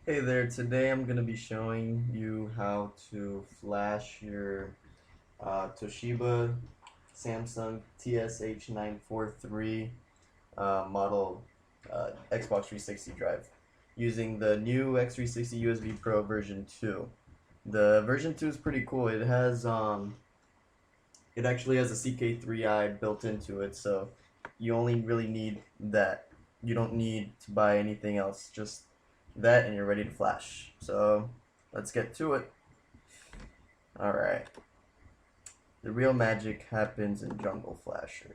Hey there, today I'm going to be showing you how to flash your Toshiba Samsung TSH943 model Xbox 360 drive using the new x360 USB Pro version 2. The version 2 is pretty cool. It actually has a CK3i built into it, so you only really need that. You don't need to buy anything else, just that and you're ready to flash. So let's get to it. Alright. The real magic happens in jungleflasher.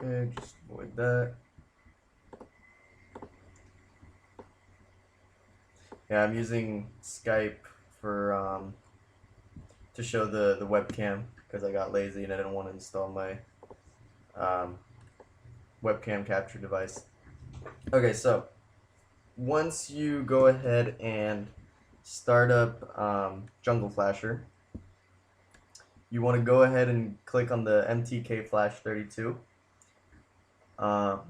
Okay, just avoid that. Yeah, I'm using Skype for to show the webcam because I got lazy and I didn't want to install my um, webcam capture device. Okay, so once you go ahead and start up jungleflasher, you want to go ahead and click on the MTK Flash 32. Um,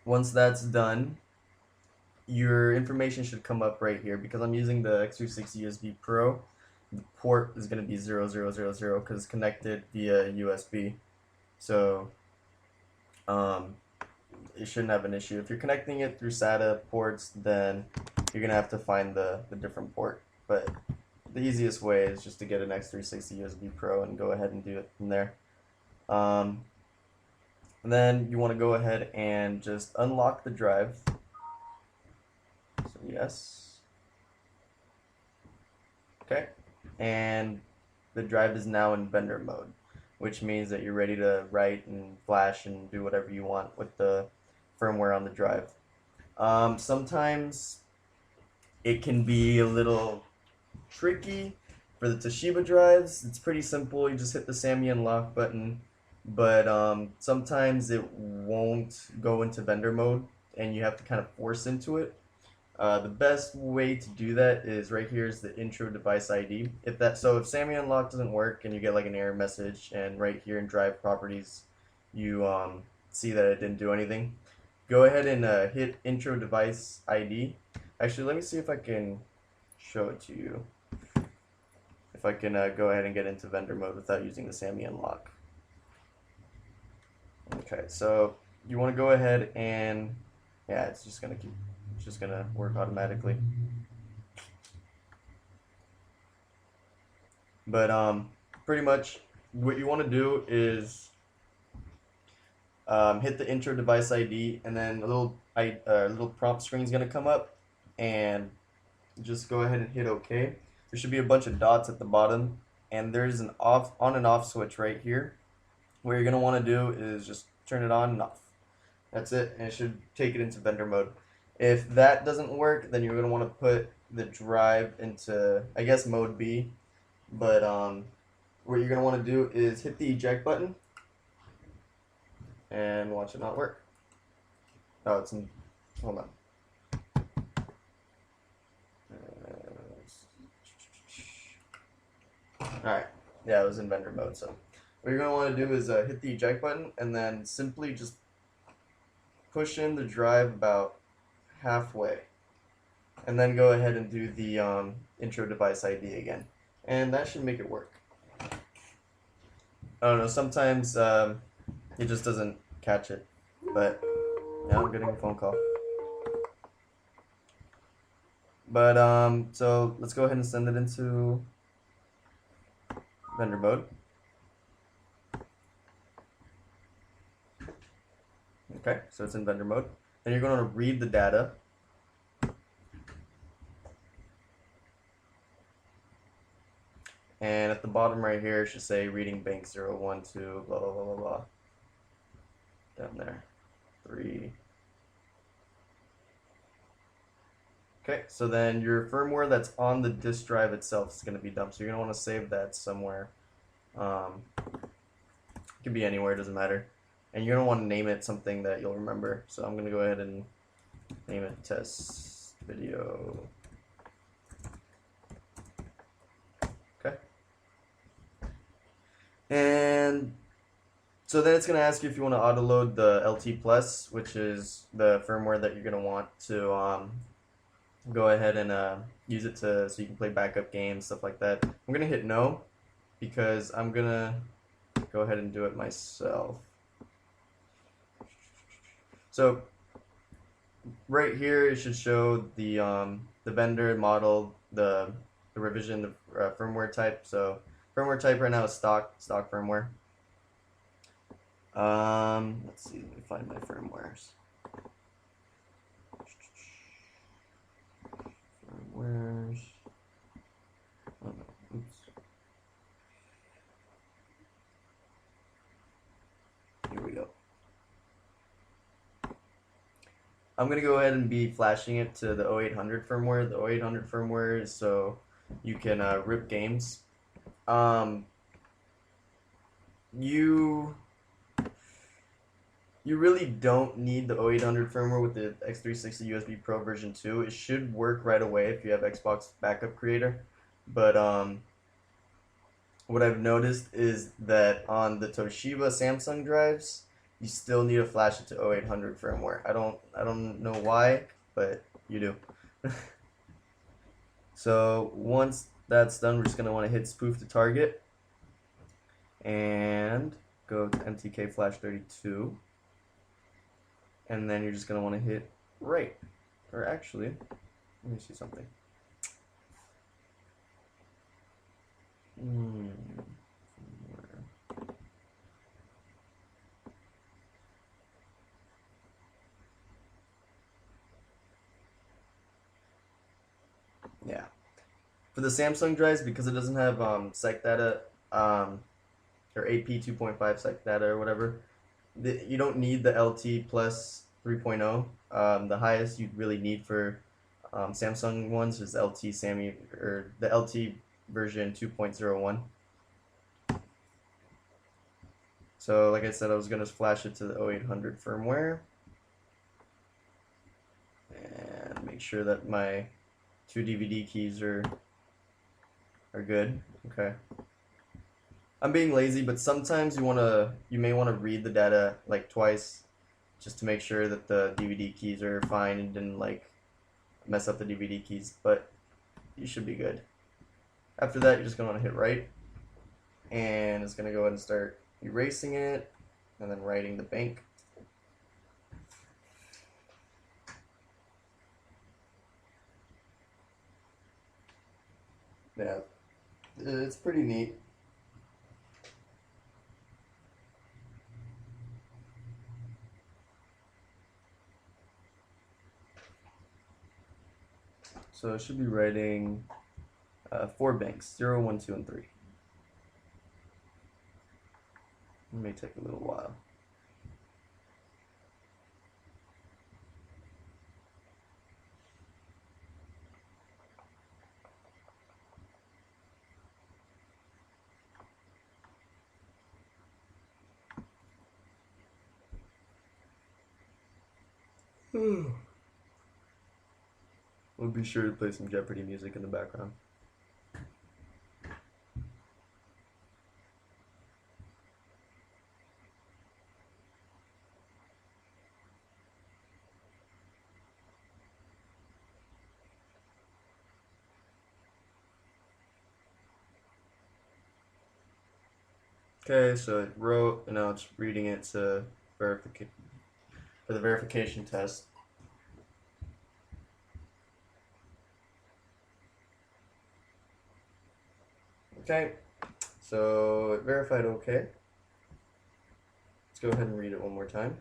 once that's done, your information should come up right here. Because I'm using the x360 USB Pro, the port is going to be 0000 because it's connected via USB. So it shouldn't have an issue. If you're connecting it through SATA ports, then you're going to have to find the different port. But the easiest way is just to get an x360 USB Pro and go ahead and do it from there. And then you want to go ahead and just unlock the drive. So yes. Okay. And the drive is now in vendor mode, which means that you're ready to write and flash and do whatever you want with the firmware on the drive. Sometimes it can be a little tricky for the Toshiba drives. It's pretty simple. You just hit the SAMI unlock button, but sometimes it won't go into vendor mode, and you have to kind of force into it. The best way to do that is right here is the intro device ID. If SAMI unlock doesn't work and you get like an error message, and right here in drive properties, you see that it didn't do anything, go ahead and hit intro device ID. Actually, let me see if I can show it to you. If I can go ahead and get into vendor mode without using the SAMI unlock. Okay, so you want to go ahead and yeah, it's just gonna work automatically. But pretty much what you want to do is hit the intro device ID, and then a little prompt screen is gonna come up, and just go ahead and hit OK. There should be a bunch of dots at the bottom, and there's an on and off switch right here. What you're gonna want to do is just turn it on and off. That's it, and it should take it into vendor mode. If that doesn't work, then you're gonna want to put the drive into, I guess, mode B. But what you're gonna want to do is hit the eject button and watch it not work. Oh, it's in. Hold on. Alright, yeah, it was in vendor mode. So what you're going to want to do is hit the eject button and then simply just push in the drive about halfway, and then go ahead and do the intro device ID again, and that should make it work. I don't know, sometimes it just doesn't catch it, but now I'm getting a phone call. But so let's go ahead and send it into vendor mode. Okay, so it's in vendor mode. Then you're going to read the data. And at the bottom right here, it should say reading bank 012, blah, blah, blah, blah, blah. Down there. 3. Okay, so then your firmware that's on the disk drive itself is going to be dumped. So you're going to want to save that somewhere. It can be anywhere, it doesn't matter. And you're going to want to name it something that you'll remember. So I'm going to go ahead and name it test video. Okay. And So then it's going to ask you if you want to autoload the LT Plus, which is the firmware that you're going to want to go ahead and use it so you can play backup games, stuff like that. I'm going to hit no because I'm going to go ahead and do it myself. So right here it should show the vendor, model, the revision, the firmware type. So firmware type right now is stock firmware. Let's see, let me find my firmwares. Firmwares. Oh no, oops. Here we go. I'm gonna go ahead and be flashing it to the 0800 firmware. The 0800 firmware is so you can rip games. You really don't need the 0800 firmware with the x360 USB Pro version 2. It should work right away if you have Xbox Backup Creator. But what I've noticed is that on the Toshiba Samsung drives, you still need to flash it to 0800 firmware. I don't know why, but you do. So once that's done, we're just gonna want to hit spoof to target and go to MTK flash 32. And then you're just going to want to hit right. Or actually, let me see something. Yeah. For the Samsung drives, because it doesn't have psych data or AP 2.5 psych data or whatever, you don't need the LT plus 3.0. The highest you'd really need for Samsung ones is LT Sammy or the LT version 2.01. So like I said, I was gonna flash it to the 0800 firmware and make sure that my 2 DVD keys are good. Okay. I'm being lazy, but sometimes you may want to read the data like twice just to make sure that the DVD keys are fine and didn't like mess up the DVD keys, but you should be good. After that, you're just going to want to hit right, and it's going to go ahead and start erasing it and then writing the bank. Yeah, it's pretty neat. So I should be writing 4 banks, 0, 1, 2, and 3. It may take a little while. We'll be sure to play some Jeopardy music in the background. Okay, so it wrote, and now it's reading it to for the verification test. Okay, so it verified okay. Let's go ahead and read it one more time.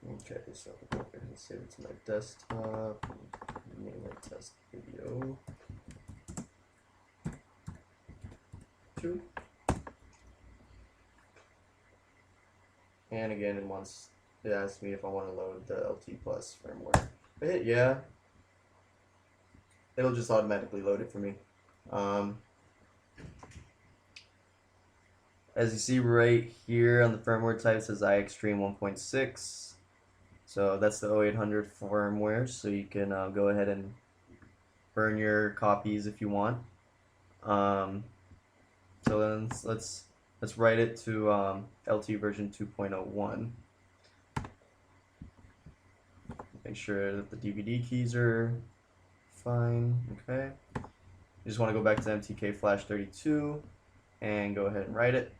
Okay, so I'll go ahead and save it to my desktop. Name it test video 2. And again, it asks me if I want to load the LT Plus firmware. If I hit yeah, it'll just automatically load it for me. As you see right here on the firmware type, it says iXtreme 1.6. So that's the 0800 firmware. So you can go ahead and burn your copies if you want. So then let's write it to LT version 2.01. Make sure that the DVD keys are fine. Okay. You just want to go back to MTK Flash 32 and go ahead and write it.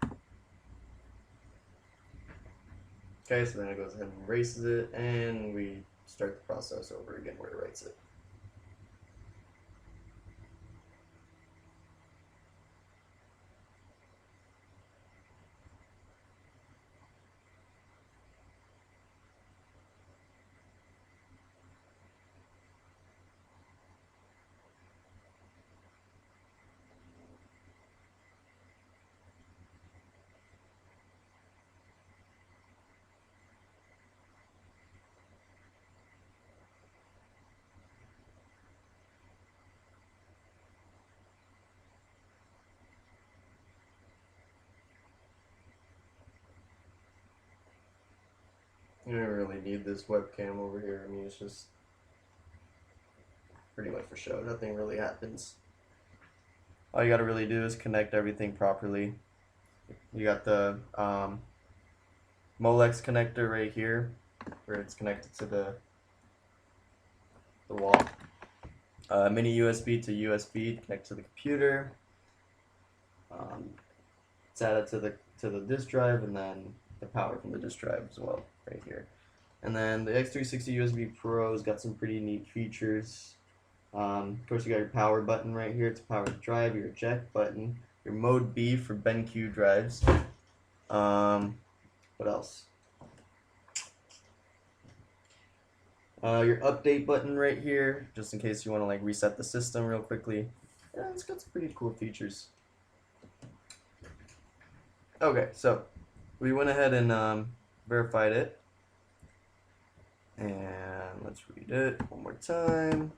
Okay, so then it goes ahead and erases it, and we start the process over again where it writes it. You don't really need this webcam over here. I mean, it's just pretty much for show. Nothing really happens. All you gotta really do is connect everything properly. You got the Molex connector right here, where it's connected to the wall. Mini USB to USB connect to the computer. It's added to the disk drive, and then the power from the disk drive as well, right here. And then the x360 USB Pro's got some pretty neat features. Of course, you got your power button right here to power the drive, your eject button, your mode B for BenQ drives. What else? Your update button right here, just in case you want to like reset the system real quickly. Yeah, it's got some pretty cool features. Okay, so we went ahead and verified it. And let's read it one more time.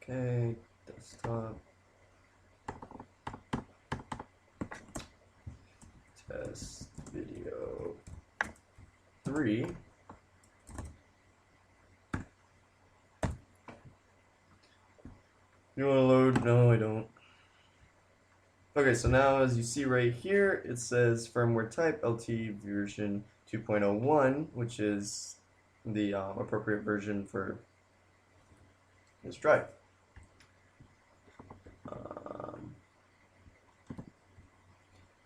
Okay, desktop. Test video 3. You want to load? No, I don't. Okay, so now as you see right here, it says firmware type LT version 2.01, which is the appropriate version for this drive.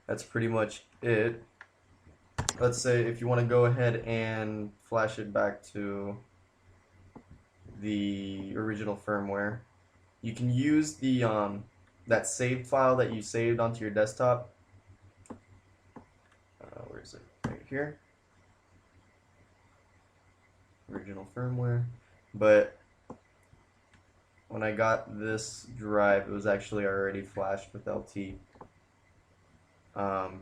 That's pretty much it. Let's say if you want to go ahead and flash it back to the original firmware, you can use the that saved file that you saved onto your desktop. Where is it? Right here. Original firmware. But when I got this drive, it was actually already flashed with LT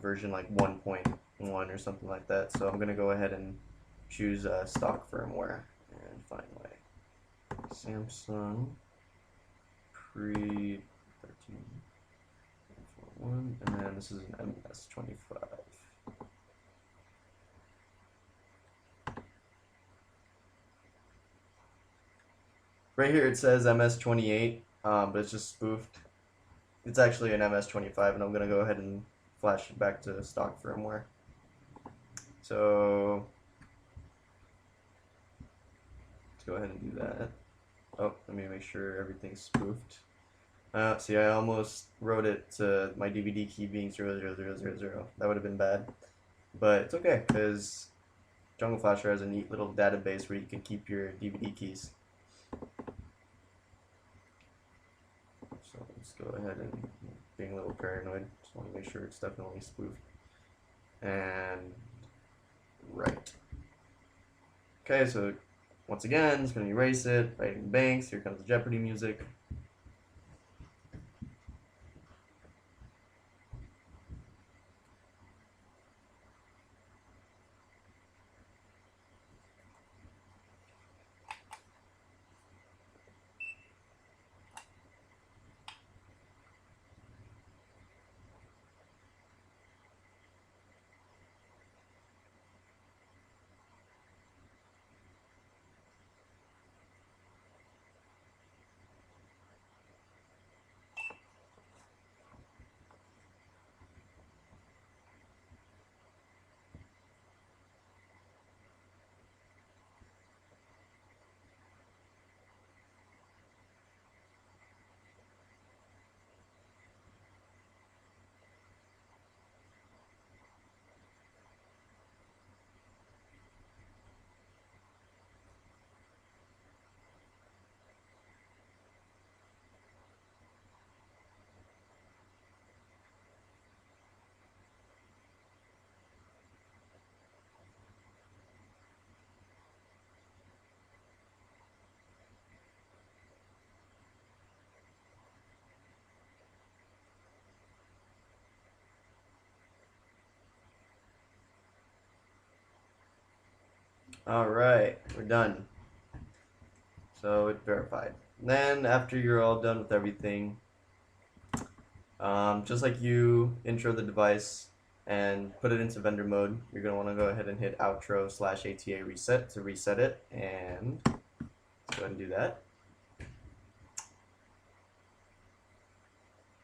version like 1.1 or something like that. So I'm going to go ahead and choose stock firmware and find my Samsung pre 13.1, and then this is an MS25. Right here it says MS28, but it's just spoofed. It's actually an MS25, and I'm going to go ahead and flash it back to stock firmware. So let's go ahead and do that. Oh, let me make sure everything's spoofed. See, I almost wrote it to my DVD key being 00000. That would have been bad. But it's okay, because jungleflasher has a neat little database where you can keep your DVD keys. So let's go ahead and being a little paranoid. Just want to make sure it's definitely spoofed. And right. Okay, so once again, it's going to erase it. Writing banks. Here comes the Jeopardy music. Alright, we're done. So it's verified. Then after you're all done with everything, just like you intro the device and put it into vendor mode, you're going to want to go ahead and hit outro/ATA reset to reset it, and let's go ahead and do that.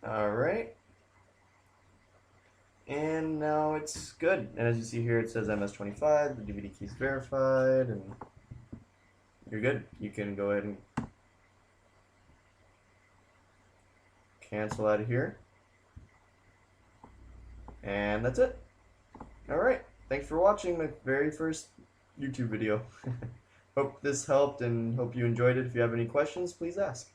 Alright, and now it's good. And as you see here, it says MS25, the DVD key is verified, and you're good. You can go ahead and cancel out of here. And that's it. Alright, thanks for watching my very first YouTube video. Hope this helped and hope you enjoyed it. If you have any questions, please ask.